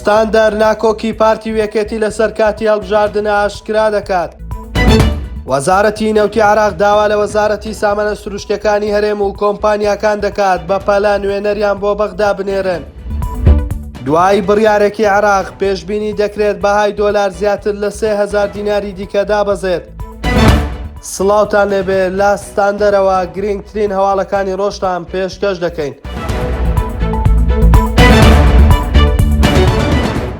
ستاندەر ناکۆکی پارتی وێکێتی لەسەر کاتی هەڵبژاردنە ئاشکرا دەکات. وەزارەتی نەوتی عێراق داوا لە وەزارەتی سامانە سروشتیەکانی هەرێم و کۆمپانیاکان دەکات بە پەلا نوێنەریان بۆ بەغدا بنێرن. دوای بڕیارێکی عێراق پێشبینی دەکرێت بەهای دۆلار زیاتر لە 3000 دیناری دیکە دابەزێت. سڵاوتان لێبێ لە ستاندەرەوە گرنگترین هەواڵەکانی ڕۆژتان پێشکەش دەکەین.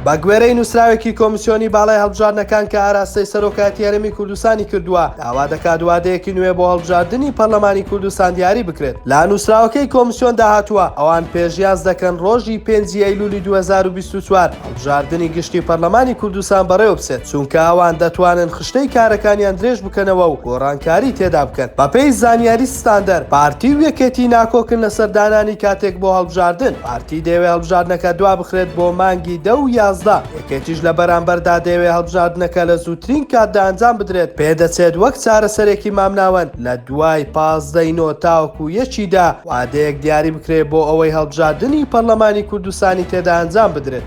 بە گوێرەی نووسراوێکی کۆمیسیۆنی باڵای هەڵبژاردنەکان کە ئاراستەی سەرۆکاتی هەرێمی کوردستانی کردووە داوا دەکات وادەیەکی نوێ بۆ هەڵبژاردننی پەرلەمانی کوردستان دیاری بکرێت. لا نووسراوەکەی کۆمیسیۆن داهاتووە ئەوان پێشیاز دەکەن ڕۆژی 5 ئەیلولی 2024 هەڵبژاردننی گشتی پەرلەمانی کوردستان بەڕێوە بچێت، چونکە ئەوان دەتوانن خشتەی کارەکانیان درێژ بکەنەوە و گۆڕانکاری تێدا بکەن. بەپێی زانیاری ستاندەر پارتی وێکێتی ناکۆکن لەسەر دانانی کاتێک بۆ هەڵبژاردن. پارتی دەوێت هەڵبژاردنەکە دوا بخرێت بۆ مانگی 10 و 11. یەکێتیش لە بەرامبەردا دەوێت هەڵبژاردنەکە لە زووترین کاتدا ئەنجام بدرێت. پێدەچێت وەک چارەسەرێکی مامناوەند لە دوای 15 تاوەکو یەکیدا وادەیەک دیاری بکرێت بۆ ئەوەی هەڵبژاردننی پەرلەمانی کوردستانی تێدا ئەنجام بدرێت.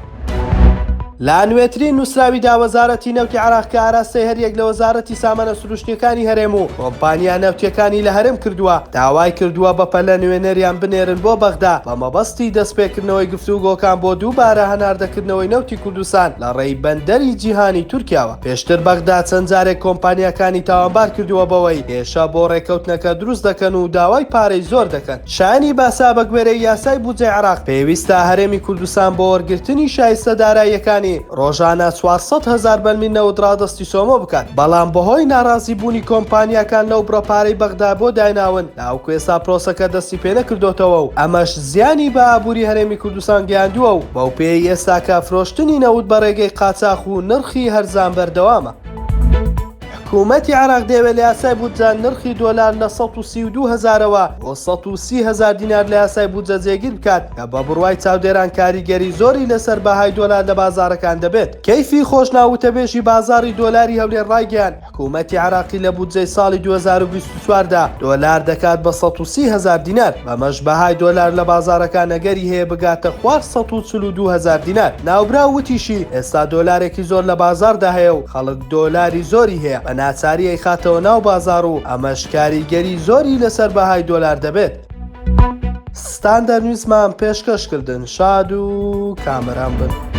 لا نوێترین نووسراویدا وەزارەتی نەوتی عێراق کە ئاراستەی هەریەک لە وەزارەتی سامانە سروشتیەکانی هەرێم و کۆمپانیا نەوتیەکانی لە هەرێم کردووە داوای کردووە بە پەلە نوێنەریان بنێرن بۆ بەغدا بە مەبەستی دەستپێکردنەوەی گفتوگۆکان بۆ دووبارە هەناردەکردنەوەی نەوتی کوردستان لە ڕێی بەندەری جیهانی تورکیاوە. پێشتر بەغدا چەند جارێک کۆمپانیەکانی تاوانبار کردووە بەوەی هێشە بۆ ڕێکەوتنەکە دروست دەکەن و داوای پارەی زۆر دەکەن. شایانی باسا بە گوێرەی یاسای بودجەی عێراق پێویستە هەرێمی کوردستان بۆ وەرگرتنی شایستە داراییەکانی ڕۆژانە 400,000 بەرمیل نەوت ڕادستی سۆمۆ بکات، بەڵام بەهۆی ناڕازی بوونی کۆمپانیاکان لەو بڕەپارەی بەغدا بۆ دایناون لاوکو ئێستا پرۆسەکە دەستی پێ نەکردوتەوە و ئەمەش زیانی بە ئابووری هەرێمی کوردستان گەیاندووە و بەو پێی ئێستا کە فرۆشتنی نەوت بە ڕێگەی قاچاق و نرخی هەرزان بەردەوامە. حکوومەتی عێراق دەوێت لە یاسای بودجە نرخی دۆلار لە 132,000ەوە بۆ 130,000 دینار لە یاسای بودجە جێگیر بکات کە بە بڕوای چاودێران کاریگەری زۆری لەسەر بەهای دۆلار لە بازارەکان دەبێت. کەیفی خۆشناوتەبێژی بازاری دۆلاری هەولێر ڕایگەیاند حکوومەتی عێراقی لە بودجەی ساڵی 2024دا دۆلار دەکات بە 130,000 دینار، بەمەش بەهای دۆلار لە بازارەکان ئەگەری هەیە بگاتە خوار 142,000 دینار. ناوبرا وتیشی ئێستا دۆلارێکی زۆر لە بازاردا هەیە و خەڵک دۆلاری زۆری هەیە ناچاری خاتەوە ناو بازار و ئەمەش کاریگەری زۆری لەسەر بەهای دۆلار دەبێت. ستاندەر نووسمان پێشکەشکردن شاد و کامەران بن.